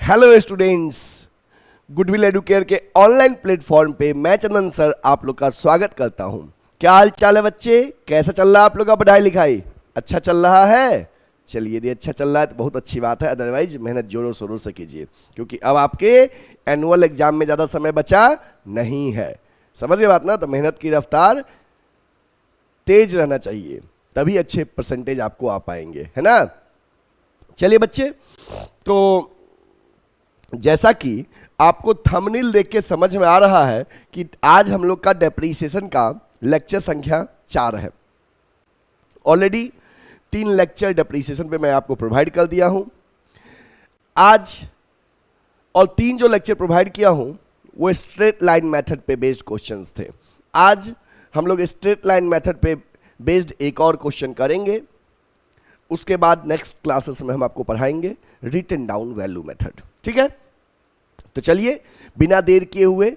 Hello students, goodwill Educare के online platform पे मैं चंदन सर आप लोग का स्वागत करता हूं। क्या हाल चाल है बच्चे? कैसा चल रहा है आप लोग का पढ़ाई लिखाई? अच्छा चल रहा है? चलिए, यदि अच्छा चल रहा है तो बहुत अच्छी बात है। अदरवाइज मेहनत जोरों शोरों से कीजिए, क्योंकि अब आपके एनुअल एग्जाम में ज़्यादा समय बचा नहीं है। समझ गए बात ना? तो मेहनत की रफ्तार तेज रहना चाहिए, तभी अच्छे परसेंटेज आपको आ पाएंगे, है ना। चलिए बच्चे, तो जैसा कि आपको थंबनेल देख के समझ में आ रहा है कि आज हम लोग का डेप्रीसिएशन का लेक्चर संख्या 4 है। ऑलरेडी 3 लेक्चर डेप्रीसिएशन पे मैं आपको प्रोवाइड कर दिया हूं आज, और 3 जो लेक्चर प्रोवाइड किया हूं वो स्ट्रेट लाइन मेथड पे बेस्ड क्वेश्चंस थे। आज हम लोग स्ट्रेट लाइन मेथड पे बेस्ड एक और क्वेश्चन करेंगे। उसके बाद नेक्स्ट क्लासेस में हम आपको पढ़ाएंगे रिटन डाउन वैल्यू मेथड। ठीक है, तो चलिए बिना देर किए हुए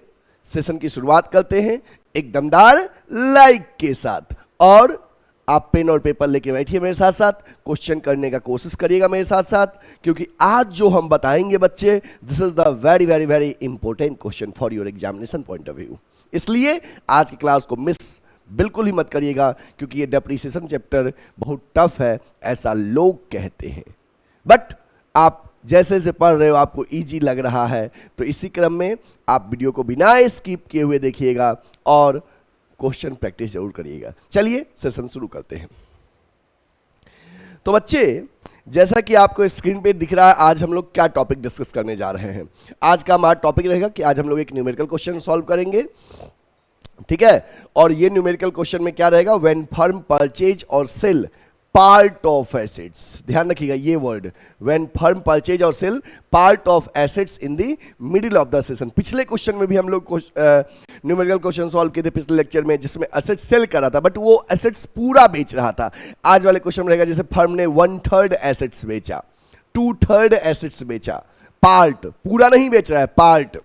सेशन की शुरुआत करते हैं एक दमदार लाइक के साथ। और आप पेन और पेपर लेके बैठिए मेरे साथ साथ, क्वेश्चन करने का कोशिश करिएगा मेरे साथ साथ, क्योंकि आज जो हम बताएंगे बच्चे, this is the very very very important question for your examination point of view. इसलिए आज की क्लास को मिस बिल्कुल ही मत करिएगा, क्योंकि ये डेप्रीसिएशन चैप्टर बहुत टफ है ऐसा लोग कहते हैं। बट आप जैसे जैसे पढ़ रहे हो आपको इजी लग रहा है, तो इसी क्रम में आप वीडियो को बिना स्किप किए हुए देखिएगा और क्वेश्चन प्रैक्टिस जरूर करिएगा। चलिए सेशन शुरू करते हैं। तो बच्चे, जैसा कि आपको स्क्रीन पे दिख रहा है, आज हम लोग क्या टॉपिक डिस्कस करने जा रहे हैं। आज का हमारा टॉपिक रहेगा कि आज हम लोग एक न्यूमेरिकल क्वेश्चन सॉल्व करेंगे। ठीक है, और ये न्यूमेरिकल क्वेश्चन में क्या रहेगा, व्हेन फर्म परचेज और सेल पार्ट ऑफ एसेट्स। ध्यान रखिएगा ये वर्ड, व्हेन फर्म परचेज और sale part of assets in the middle of the session. पिछले क्वेश्चन में भी हम लोग न्यूमेरिकल क्वेश्चन सॉल्व किए थे पिछले लेक्चर में, जिसमें एसेट सेल कर रहा था बट वो एसेट्स पूरा बेच रहा था। आज वाले क्वेश्चन में रहेगा जैसे फर्म ने 1/3 एसेट्स बेचा, 2/3 एसेट्स बेचा, पार्ट, पूरा नहीं बेच रहा है, पार्ट।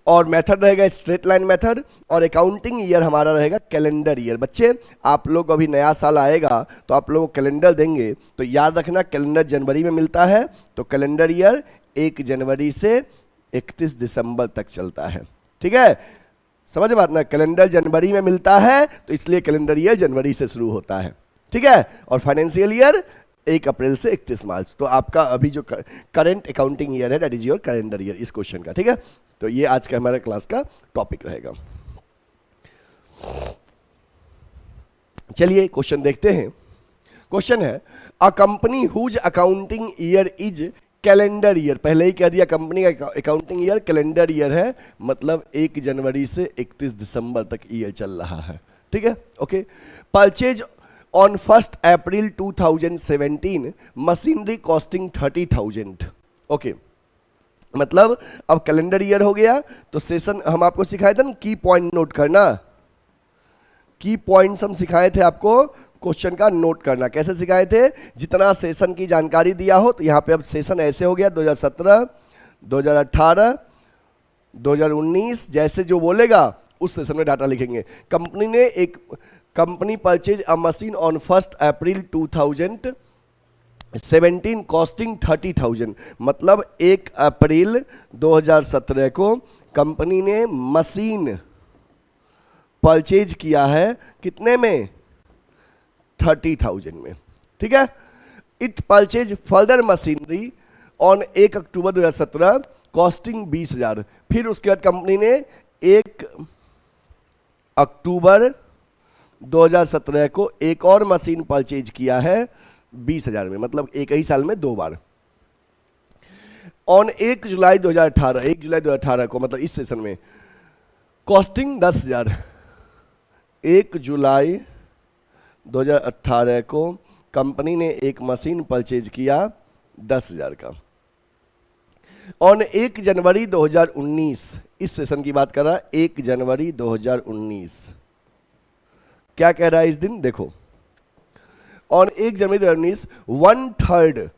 और मेथड रहेगा स्ट्रेट लाइन मेथड, और अकाउंटिंग ईयर हमारा रहेगा कैलेंडर ईयर। बच्चे, आप लोग अभी नया साल आएगा तो आप लोग कैलेंडर देंगे, तो याद रखना कैलेंडर जनवरी में मिलता है, तो कैलेंडर ईयर 1 जनवरी से 31 दिसंबर तक चलता है। ठीक है, समझ बात ना, कैलेंडर जनवरी में मिलता है तो इसलिए कैलेंडर ईयर जनवरी से शुरू होता है। ठीक है, और फाइनेंशियल ईयर 1 अप्रैल से 31 मार्च। तो आपका अभी जो करंट अकाउंटिंग ईयर है that is your calendar year इस क्वेश्चन का। ठीक है, तो ये आज का हमारा क्लास का टॉपिक रहेगा। चलिए क्वेश्चन देखते हैं। क्वेश्चन है, a company whose accounting year is calendar year. पहले ही कह दिया कंपनी का अकाउंटिंग ईयर कैलेंडर ईयर है, मतलब 1 जनवरी से 31 दिसंबर तक ईयर चल रहा है। ठीक है, okay. Purchase on 1 April 2017 machinery costing 30,000। Okay, मतलब अब कैलेंडर ईयर हो गया, तो सेशन हम आपको सिखाए थे ना, की पॉइंट नोट करना। की पॉइंट्स हम सिखाए थे आपको क्वेश्चन का नोट करना। कैसे सिखाए थे? जितना सेशन की जानकारी दिया हो, तो यहाँ पे अब सेशन ऐसे हो गया 2017, 2018, 2019, जैसे जो बोलेगा उस सेशन में डाटा लिखेंगे। कंपनी ने एक company purchase a machine on 1 April 2017 costing 30,000, मतलब 1 अप्रैल 2017 को कंपनी ने मशीन परचेज किया है, कितने में? 30,000 में। ठीक है, it purchase further machinery on 1 October 2017 costing 20,000। फिर उसके बाद कंपनी ने 1 अक्टूबर 2017 को एक और मशीन परचेज किया है 20,000 में, मतलब एक ही साल में 2 बार। ऑन 1 जुलाई 2018 को, मतलब इस सेशन में कॉस्टिंग 10,000। 1 जुलाई 2018 को कंपनी ने एक मशीन परचेज किया 10,000 का। ऑन 1 जनवरी 2019, इस सेशन की बात कर रहा है, 1 जनवरी 2019 क्या कह रहा है इस दिन? देखो, on 1 January 2019 1/3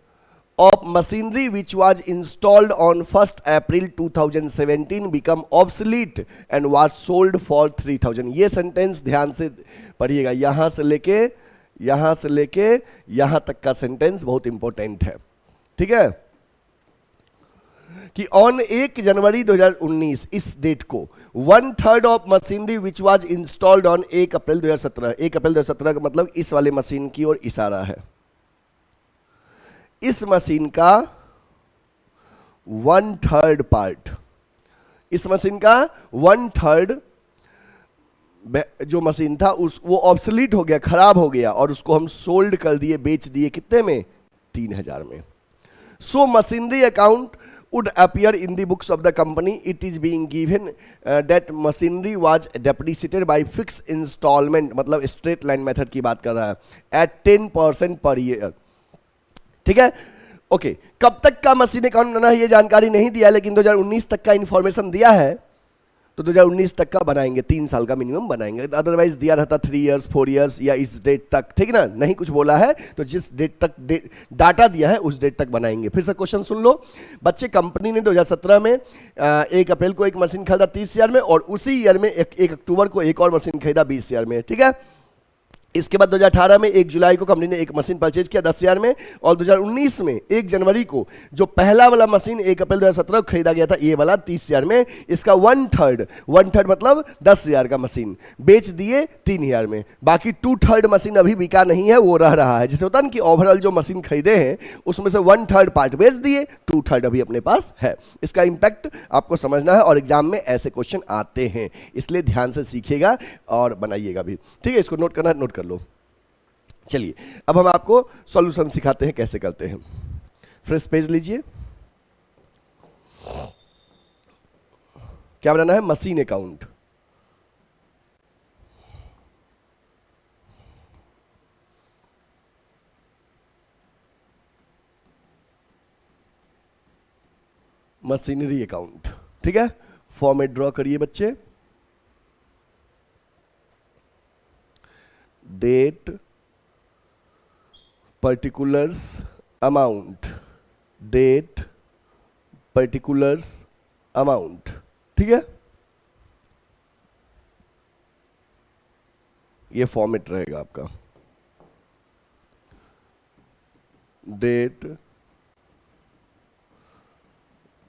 of machinery which was installed on 1 April 2017 become obsolete and was sold for 3,000। ये सेंटेंस ध्यान से पढ़िएगा, यहां से लेके यहां तक का सेंटेंस बहुत इंपॉर्टेंट है। ठीक है, कि ऑन 1 जनवरी 2019 इस डेट को 1/3 of machinery which was installed on 1 अप्रैल 2017, 1 अप्रैल 2017 का मतलब इस वाले मशीन की ओर इशारा है। इस मशीन का 1/3 पार्ट, इस मशीन का 1/3 जो मशीन था वो ऑब्सोलीट हो गया, खराब हो गया, और उसको हम सोल्ड कर दिए, बेच दिए, कितने में? 3000 में। So machinery account would appear in the books of the company. It is being given that machinery was depreciated by fixed installment, मतलब straight line method की बात कर रहा है, at 10% per year। ठीक है, ओके। कब तक का मशीन अकाउंट बनाना है ये जानकारी नहीं दिया है, लेकिन 2019 तक का इंफॉर्मेशन दिया है, तो 2019 तक का बनाएंगे, 3 साल का मिनिमम बनाएंगे। अदरवाइज दिया रहता 3 इयर्स 4 इयर्स या इस डेट तक, ठीक है ना, नहीं कुछ बोला है, तो जिस डेट तक डाटा दिया है उस डेट तक बनाएंगे। फिर से क्वेश्चन सुन लो बच्चे। कंपनी ने 2017 में 1 अप्रैल को एक मशीन खरीदा 30,000 में, और उसी ईयर में 1 अक्टूबर को एक और मशीन खरीदा 20,000 में, ठीक है। इसके बाद 2018 में 1 जुलाई को कंपनी ने एक मशीन परचेज किया 10,000 में, और 2019 में 1 जनवरी को जो पहला वाला मशीन 1 अप्रैल 2017 को खरीदा गया था, ये वाला 30,000 में, इसका 1/3 मतलब 10,000 का मशीन बेच दिए 3,000 में। बाकी 2/3 मशीन अभी बिका नहीं है, वो रह रहा है। जैसे होता है ना कि ओवरऑल जो मशीन खरीदे हैं उसमें से 1/3 पार्ट बेच दिए, 2/3 अभी अपने पास है। इसका इंपैक्ट आपको समझना है, और एग्जाम में ऐसे क्वेश्चन आते हैं, इसलिए ध्यान से सीखिएगा और बनाइएगा भी, ठीक है। इसको नोट करना है, नोट कर लो। चलिए अब हम आपको सॉल्यूशन सिखाते हैं कैसे करते हैं। फ्रेश पेज लीजिए। क्या बनाना है? Machine account. मशीनरी अकाउंट, ठीक है। फॉर्मेट ड्रॉ करिए बच्चे। Date, particulars, amount, date, particulars, amount, ठीक है। ये फॉर्मेट रहेगा आपका। Date,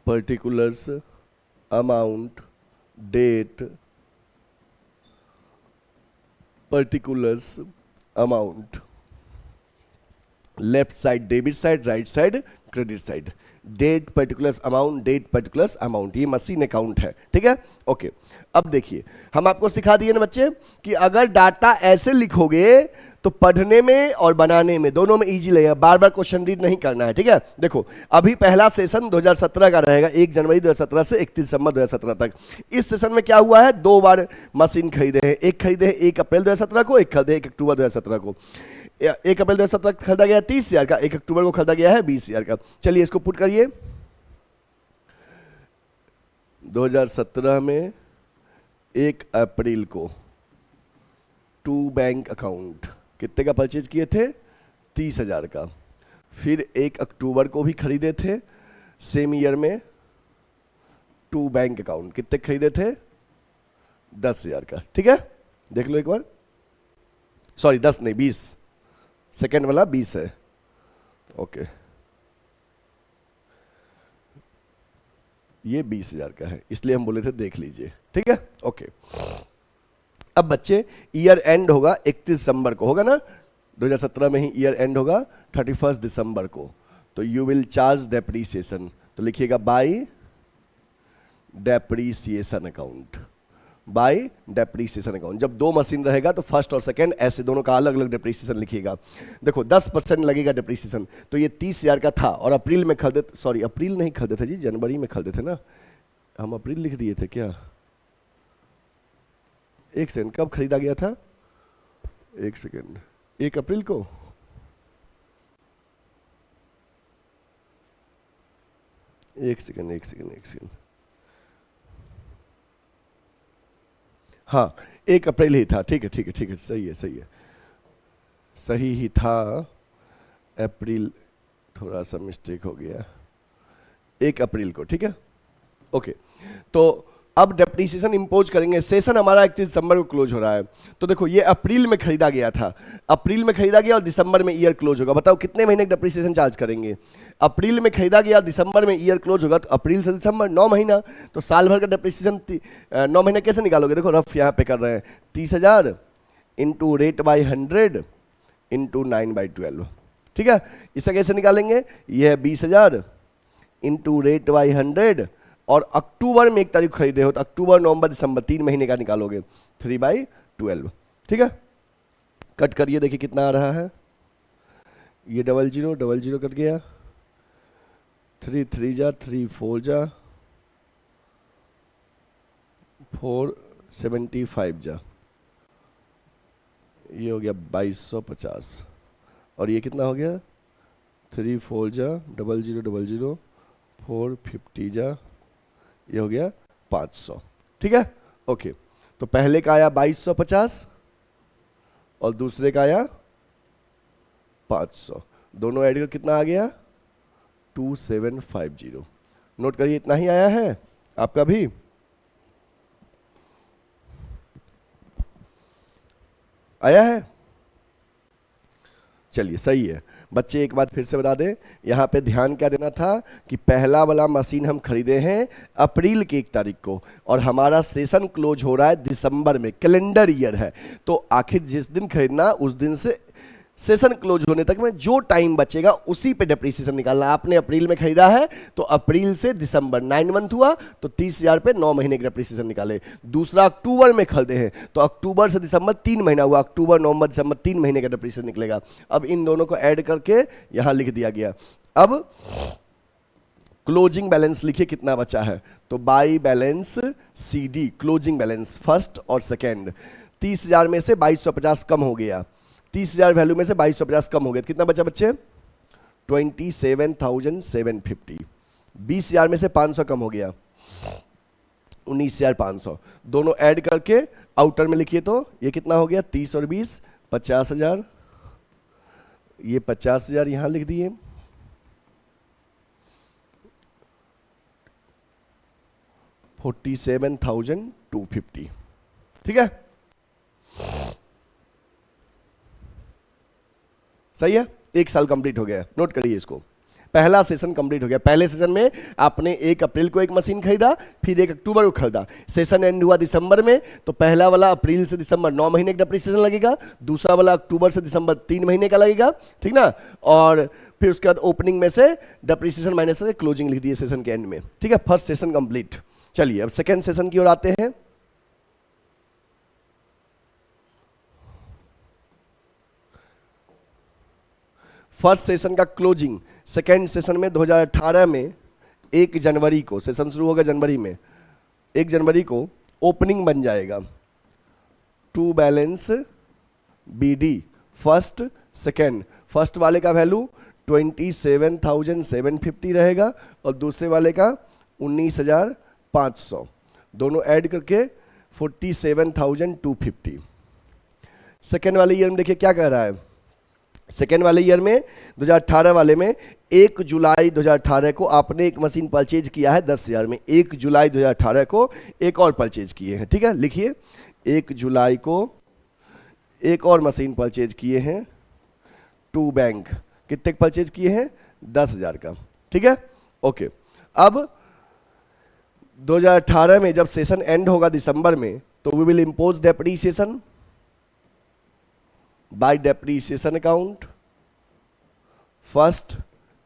particulars, amount, date, particulars, amount. Left side debit side, right side credit side. Date, particulars, amount, date, particulars, amount, ये मशीन अकाउंट है, ठीक है। ओके, अब देखिए हम आपको सिखा दिए ना बच्चे कि अगर डाटा ऐसे लिखोगे तो पढ़ने में और बनाने में दोनों में इजी लगेगा, बार बार क्वेश्चन रीड नहीं करना है, ठीक है। देखो अभी पहला सेशन 2017 का रहेगा, 1 जनवरी 2017 से 31 दिसंबर 2017 तक। इस सेशन में क्या हुआ है? 2 बार मशीन खरीदे हैं, एक खरीदे हैं 1 अप्रैल 2017 को, एक खरीदे 1 अक्टूबर 2017 को। 1 अप्रैल 2017 खरीदा गया 30,000 का, 1 अक्टूबर को खरीदा गया है 20,000 का। चलिए इसको पुट करिए। 2017 में 1 अप्रैल को 2 बैंक अकाउंट कितने का परचेज किए थे? 30,000 का। फिर 1 अक्टूबर को भी खरीदे थे सेम ईयर में 2 बैंक अकाउंट, कितने खरीदे थे? 10,000 का, ठीक है। देख लो एक बार, सॉरी 10 नहीं 20, सेकेंड वाला 20 है, ओके। ये 20,000 का है, इसलिए हम बोले थे देख लीजिए, ठीक है, ओके। अब बच्चे ईयर एंड होगा 31 दिसंबर को, होगा ना, 2017 में ही ईयर एंड होगा 31 दिसंबर को, तो यू विल चार्ज डेप्रीसिएशन, तो लिखिएगा by depreciation account, by depreciation account. जब 2 मशीन रहेगा तो फर्स्ट और सेकंड ऐसे दोनों का अलग अलग डेप्रीसिएशन लिखिएगा। देखो 10% लगेगा डेप्रीसिएशन, तो ये 30,000 का था और अप्रैल में खरीदे, सॉरी अप्रैल नहीं खरीदे थे जी, जनवरी में खरीदे थे ना, हम अप्रैल लिख दिए थे क्या? एक सेकंड, कब खरीदा गया था? एक सेकंड, 1 अप्रैल को, एक सेकंड, हाँ 1 अप्रैल ही था, ठीक है, सही है, सही ही था, अप्रैल थोड़ा सा मिस्टेक हो गया, 1 अप्रैल को, ठीक है, ओके। तो अब डेप्रीसिएशन इंपोज करेंगे। सेशन हमारा 31 दिसंबर को क्लोज हो रहा है, तो देखो ये अप्रैल में खरीदा गया था, अप्रैल में खरीदा गया और दिसंबर में ईयर क्लोज होगा। बताओ कितने महीने का डेप्रीसिएशन चार्ज करेंगे? अप्रैल में खरीदा गया, दिसंबर में ईयर क्लोज होगा, तो अप्रैल से दिसंबर 9 महीना, तो साल भर का डेप्रीसिएशन 9 महीने कैसे निकालोगे? देखो रफ यहाँ पे कर रहे हैं, 30,000 इंटू रेट बाई 100 इंटू 9/12, ठीक है। इसे कैसे निकालेंगे? यह है 20,000 इंटू रेट बाई 100, और अक्टूबर में 1 तारीख खरीदे हो तो अक्टूबर, नवंबर, दिसंबर 3 महीने का निकालोगे, 3/12, ठीक है। कट करिए, देखिए कितना आ रहा है। ये 00 कट गया, 3 3 जा 3 4 जा 475 जा, ये हो गया 2250, और ये कितना हो गया? 3 4 जा 00 450 जा, ये हो गया 500, ठीक है। ओके, तो पहले का आया 2250 और दूसरे का आया 500, दोनों ऐड कर कितना आ गया? 2750। नोट करिए, इतना ही आया है आपका भी। आया है? चलिए सही है बच्चे, एक बात फिर से बता दें, यहाँ पे ध्यान क्या देना था कि पहला वाला मशीन हम खरीदे हैं अप्रैल की 1 तारीख को, और हमारा सेशन क्लोज हो रहा है दिसंबर में, कैलेंडर ईयर है, तो आखिर जिस दिन खरीदना उस दिन से सेशन क्लोज होने तक में जो टाइम बचेगा उसी पे डेप्रीसिएशन निकालना। आपने अप्रैल में खरीदा है तो अप्रैल से दिसंबर 9 मंथ हुआ, तो 30,000 पे 9 महीने का डेप्रीसिएशन निकाले। दूसरा अक्टूबर में खरीदे हैं तो अक्टूबर से दिसंबर 3 महीना हुआ, अक्टूबर, नवंबर, दिसंबर 3 महीने का डेप्रीसिएशन निकलेगा। अब इन दोनों को ऐड करके यहां लिख दिया गया। अब क्लोजिंग बैलेंस लिखिए कितना बचा है, तो by balance CD closing balance first और सेकेंड, 30,000 में से 2250 कम हो गया, 30,000 वैल्यू में से 2250 कम हो गया, कितना बचा बच्चे? 27,750। 20,000 में से 500 कम हो गया, 19,500। दोनों ऐड करके आउटर में लिखिए तो ये कितना हो गया? 30 और 20 50,000, ये 50,000 यहां लिख दिए, 47,250, ठीक है। सही है, 1 साल कंप्लीट हो गया। नोट करिए इसको, पहला सेशन कंप्लीट हो गया। पहले सेशन में आपने 1 अप्रैल को एक मशीन खरीदा, फिर 1 अक्टूबर को खरीदा, सेशन एंड हुआ दिसंबर में, तो पहला वाला अप्रैल से दिसंबर 9 महीने का डेप्रीसिएशन लगेगा, दूसरा वाला अक्टूबर से दिसंबर 3 महीने का लगेगा, ठीक ना। और फिर उसके बाद ओपनिंग में से डेप्रीसिएशन माइनस से क्लोजिंग लिख दिए सेशन के एंड में, ठीक है। First session complete. चलिए अब सेकेंड सेशन की ओर आते हैं। फर्स्ट सेशन का क्लोजिंग सेकेंड सेशन में 2018 में 1 जनवरी को, सेशन शुरू होगा जनवरी में, 1 जनवरी को ओपनिंग बन जाएगा। To balance BD first second, first वाले का वैल्यू 27,750 रहेगा और दूसरे वाले का 19,500, दोनों ऐड करके 47,250। सेकेंड वाले ईयर में देखिए क्या कह रहा है, सेकेंड वाले ईयर में 2018 वाले में 1 जुलाई 2018 को आपने एक मशीन परचेज किया है 10,000 में, 1 जुलाई 2018 को एक और परचेज किए हैं, ठीक है। लिखिए 1 जुलाई को एक और मशीन परचेज किए हैं, टू बैंक, कितने परचेज किए हैं? 10,000 का, ठीक है। ओके, अब 2018 में जब सेशन एंड होगा दिसंबर में, तो we will impose depreciation by depreciation account first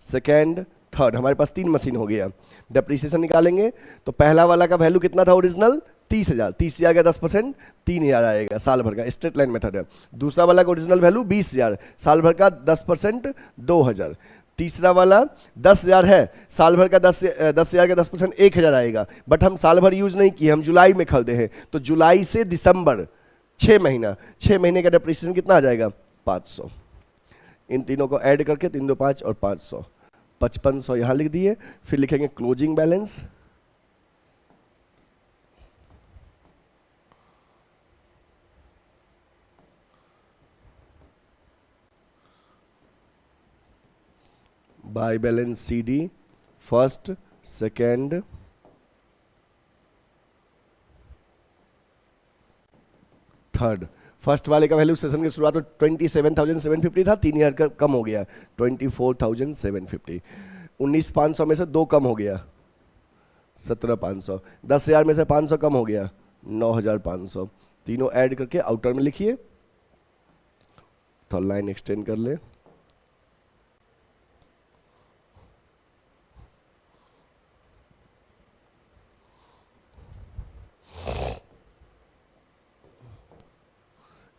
second third, हमारे पास 3 मशीन हो गया। डेप्रीसिएशन निकालेंगे तो पहला वाला का वैल्यू कितना था ओरिजिनल? 30,000, 30,000 का 10% 3,000 आएगा साल भर का, स्ट्रेट लाइन मेथड है। दूसरा वाला का ओरिजिनल वैल्यू 20,000, साल भर का 10% 2,000। तीसरा वाला 10,000 है, साल भर का 10,000 का 10% 1,000 आएगा, बट हम साल भर यूज नहीं किए, हम जुलाई में खरीदे हैं, तो जुलाई से दिसंबर 6 महीना, 6 महीने का डेप्रीसिएशन कितना आ जाएगा? 500। इन तीनों को ऐड करके 3 2 5 और 500, 5500 यहां लिख दिए। फिर लिखेंगे closing balance by balance CD first second third. First वाले का वैल्यू सेशन की शुरुआत में 27,750 था, 3,000 का कम हो गया 24,750। 19,500 में से 2 कम हो गया 17,500। 10,000 में से 500 कम हो गया 9,500। तीनों ऐड करके आउटर में लिखिए, तो लाइन एक्सटेंड कर ले।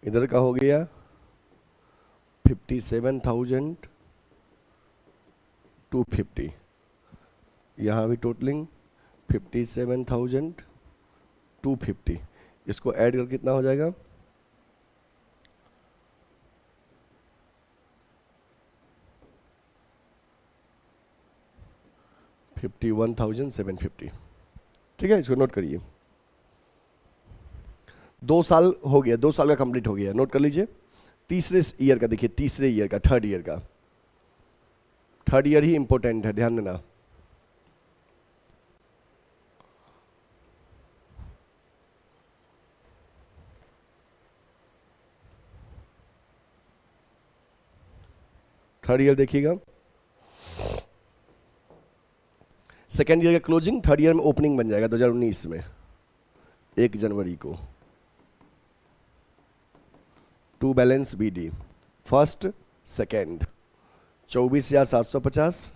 इधर का हो गया 57,250। यहाँ भी टोटलिंग 57,250। इसको ऐड कर कितना हो जाएगा 51,750। ठीक है, इसको नोट करिए। 2 साल हो गया, 2 साल का कंप्लीट हो गया, नोट कर लीजिए। तीसरे ईयर का देखिए, तीसरे ईयर का, थर्ड ईयर का। थर्ड ईयर ही इंपॉर्टेंट है, ध्यान देना। थर्ड ईयर देखिएगा, सेकेंड ईयर का क्लोजिंग थर्ड ईयर में ओपनिंग बन जाएगा 2019 में 1 जनवरी को। To balance BD first second 24,750,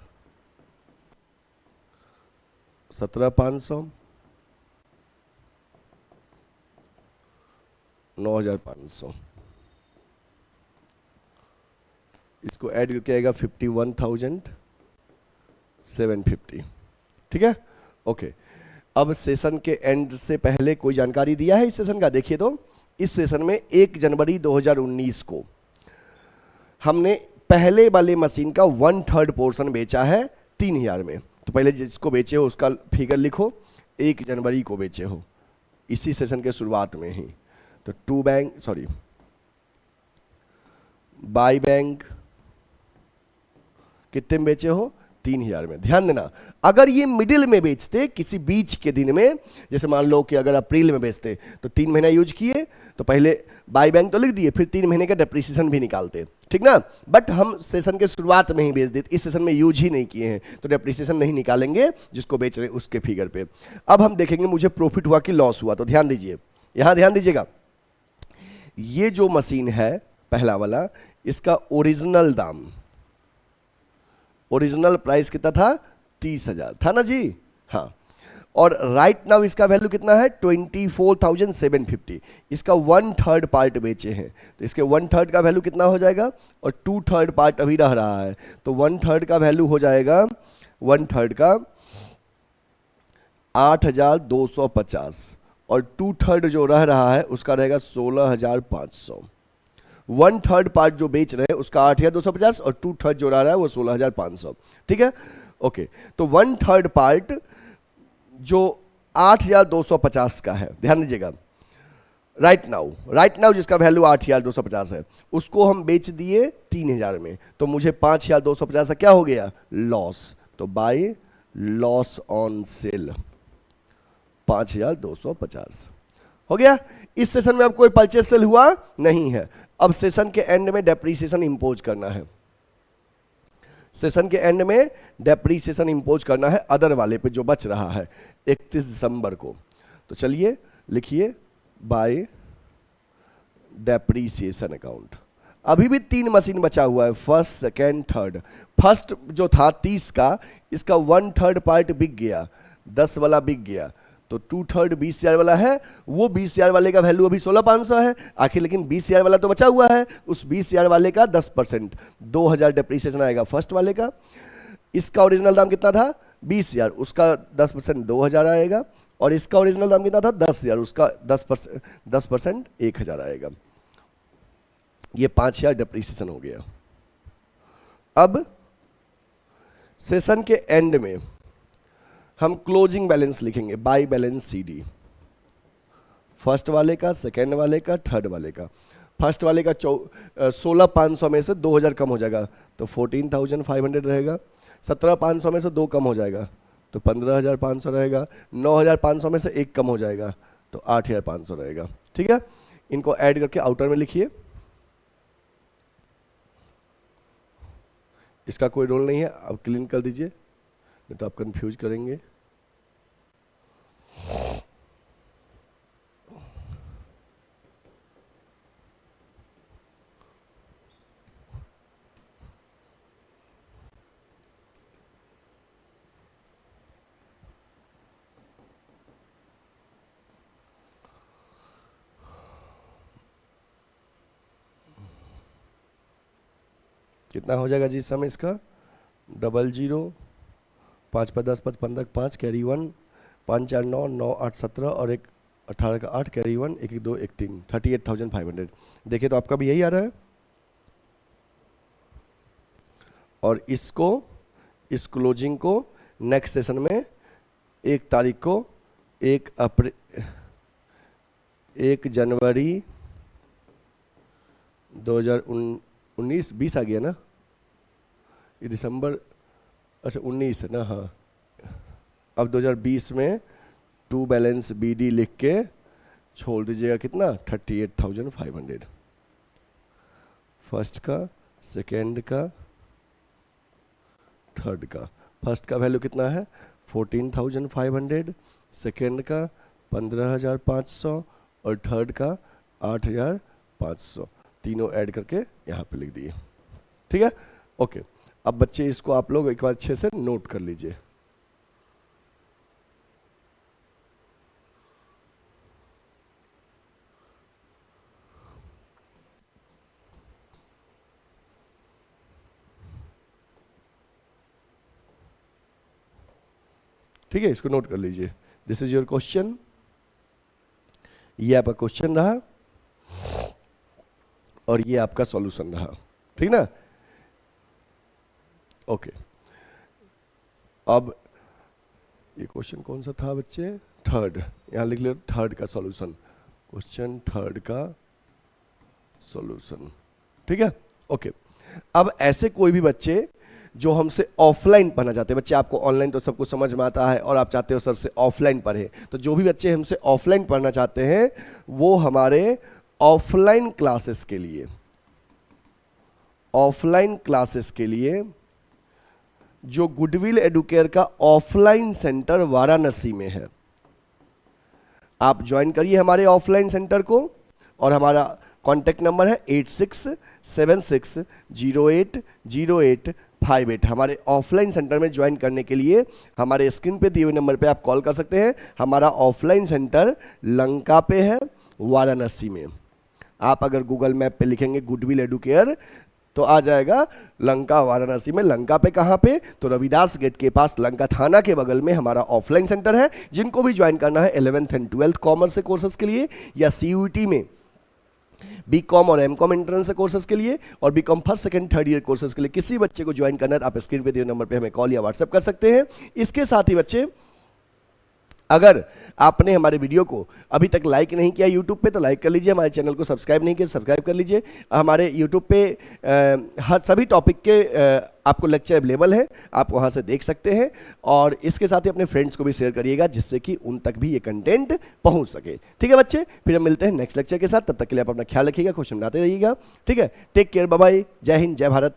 17,500, 9,500। इसको ऐड करके आएगा 51,750। ठीक है, ओके। अब सेशन के एंड से पहले कोई जानकारी दिया है इस सेशन का? देखिए तो इस सेशन में 1 जनवरी 2019 को हमने पहले वाले मशीन का 1/3 पोर्शन बेचा है 3,000 में। तो पहले जिसको बेचे हो उसका फिगर लिखो, 1 जनवरी को बेचे हो, इसी सेशन के शुरुआत में ही। तो बाई बैंक कितने में बेचे हो? 3,000 में। ध्यान देना, अगर ये मिडिल में बेचते किसी बीच के दिन में, जैसे मान लो कि अगर अप्रैल में बेचते तो 3 महीना यूज किए तो पहले बाई बैंक तो लिख दिए, फिर 3 महीने का डेप्रिसिएशन भी निकालते, ठीक ना। बट हम सेशन के शुरुआत में ही बेच देते, इस सेशन में यूज ही नहीं किए हैं तो डेप्रिसिएशन नहीं निकालेंगे जिसको बेच रहे उसके फिगर पे। अब हम देखेंगे मुझे प्रॉफिट हुआ कि लॉस हुआ। तो ध्यान दीजिए, यहां ध्यान दीजिएगा, ये जो मशीन है पहला वाला, इसका ओरिजिनल दाम, ओरिजिनल प्राइस कितना था? 30,000 था ना जी, हाँ। और राइट नाउ इसका वैल्यू कितना है? 24,750। इसका 1/3 पार्ट बेचे हैं तो इसके 1/3 का वैल्यू कितना हो जाएगा? और 2/3 पार्ट अभी रह रहा है तो 1/3 का वैल्यू हो जाएगा, 1/3 का 8,250 और 2/3 जो रह रहा है उसका रहेगा 16,500। 1/3 पार्ट जो बेच रहे हैं उसका 8,250 और 2/3 जो रह रहा है वो 16,500। ठीक है, ओके। तो 1/3 पार्ट जो 8,250 का है, ध्यान दीजिएगा, राइट नाउ जिसका वैल्यू 8,250 है उसको हम बेच दिए 3,000 में, तो मुझे 5,250 का क्या हो गया? लॉस। तो बाय लॉस ऑन सेल 5,250 हो गया। इस सेशन में अब कोई परचेस सेल हुआ नहीं है। अब सेशन के एंड में डेप्रीसिएशन इंपोज करना है, सेशन के एंड में डेप्रीसिएशन इंपोज करना है अदर वाले पे जो बच रहा है 31 दिसंबर को। तो चलिए लिखिए बाय डेप्रीसिएशन अकाउंट। अभी भी 3 मशीन बचा हुआ है, फर्स्ट सेकेंड थर्ड। फर्स्ट जो था 30 का, इसका 1/3 पार्ट बिक गया, 10 वाला बिक गया, तो 2/3 20,000 वाला है, वो 20,000 वाले का वैल्यू अभी 16,500 है आखिर, लेकिन 20,000 वाला तो बचा हुआ है, उस 20,000 वाले का 10% 2,000 डेप्रीसिएशन आएगा फर्स्ट वाले का। इसका ओरिजिनल दाम कितना था? 20,000, उसका 10% 2,000 आएगा, और इसका ओरिजिनल दाम कितना था? 10,000, उसका 10% 1,000 आएगा। ये 5,000 डेप्रीसिएशन हो गया। अब सेशन के एंड में हम क्लोजिंग बैलेंस लिखेंगे, बाई बैलेंस CD, फर्स्ट वाले का, सेकेंड वाले का, थर्ड वाले का। फर्स्ट वाले का 16,500 में से 2,000 कम हो जाएगा तो 14,500 रहेगा। 17,500 में से 2 कम हो जाएगा तो 15,500 रहेगा। 9,500 में से 1 कम हो जाएगा तो 8,500 रहेगा। ठीक है, इनको ऐड करके आउटर में लिखिए। इसका कोई रोल नहीं है, अब क्लीन कर दीजिए, नहीं तो आप कंफ्यूज करेंगे। कितना हो जाएगा जी इस समय इसका? 00, 5 पर 10 पर 15 5 कैरी 1, 5 4 9 9 8 17 और एक 18 का 8 कैरी 1 1 1 2 1 3 38,500। देखिए तो आपका भी यही आ रहा है। और इसको, इस क्लोजिंग को नेक्स्ट सेशन में 1 तारीख को 1 जनवरी 2019 20 आ गया ना, ये दिसंबर, अच्छा 19 है ना, हाँ। अब 2020 में टू बैलेंस BD लिख के छोड़ दीजिएगा कितना? 38,500। फर्स्ट का, सेकेंड का, थर्ड का। फर्स्ट का वैल्यू कितना है? 14,500, सेकेंड का 15,500 और थर्ड का 8,500। तीनों ऐड करके यहाँ पे लिख दिए। ठीक है, ओके। अब बच्चे इसको आप लोग एक बार अच्छे से नोट कर लीजिए। ठीक है, इसको नोट कर लीजिए। दिस इज योर क्वेश्चन, ये आपका क्वेश्चन रहा और ये आपका सॉल्यूशन रहा। ठीक ना? ओके। अब ये क्वेश्चन कौन सा था बच्चे? थर्ड, यहां लिख लो थर्ड का सॉल्यूशन। क्वेश्चन थर्ड का सॉल्यूशन। ठीक है, ओके। अब ऐसे कोई भी बच्चे जो हमसे ऑफलाइन पढ़ना चाहते हैं, बच्चे आपको ऑनलाइन तो सब कुछ समझ में आता है और आप चाहते हो सर से ऑफलाइन पढ़े, तो जो भी बच्चे हमसे ऑफलाइन पढ़ना चाहते हैं वो हमारे ऑफलाइन क्लासेस के लिए, ऑफलाइन क्लासेस के लिए जो गुडविल एडुकेयर का ऑफलाइन सेंटर वाराणसी में है, आप ज्वाइन करिए हमारे ऑफलाइन सेंटर को। और हमारा कॉन्टेक्ट नंबर है 8676080858। हमारे ऑफलाइन सेंटर में ज्वाइन करने के लिए हमारे स्क्रीन पे दिए हुए नंबर पे आप कॉल कर सकते हैं। हमारा ऑफलाइन सेंटर लंका पे है, वाराणसी में। आप अगर गूगल मैप पे लिखेंगे गुडविल एडुकेयर तो आ जाएगा लंका, वाराणसी में। लंका पे कहाँ पे? तो रविदास गेट के पास, लंका थाना के बगल में हमारा ऑफलाइन सेंटर है। जिनको भी ज्वाइन करना है 11th एंड 12th कॉमर्स के कोर्सेज के लिए, या CUET में BCom और MCom एंट्रेंस कोर्सेज के लिए, और BCom first second third year courses के लिए किसी बच्चे को ज्वाइन करना है तो आप स्क्रीन पे दिए नंबर पे हमें कॉल या व्हाट्सएप कर सकते हैं। इसके साथ ही बच्चे, अगर आपने हमारे वीडियो को अभी तक लाइक नहीं किया यूट्यूब पे तो लाइक कर लीजिए, हमारे चैनल को सब्सक्राइब नहीं किया सब्सक्राइब कर लीजिए। हमारे यूट्यूब पे हर सभी टॉपिक के आपको लेक्चर अवेलेबल हैं, आप वहां से देख सकते हैं। और इसके साथ ही अपने फ्रेंड्स को भी शेयर करिएगा जिससे कि उन तक भी ये कंटेंट पहुंच सके। ठीक है बच्चे, फिर हम मिलते हैं नेक्स्ट लेक्चर के साथ। तब तक के लिए आप अपना ख्याल रखिएगा, खुश बनाते रहिएगा। ठीक है, टेक केयर, बाय बाय, जय हिंद, जय भारत।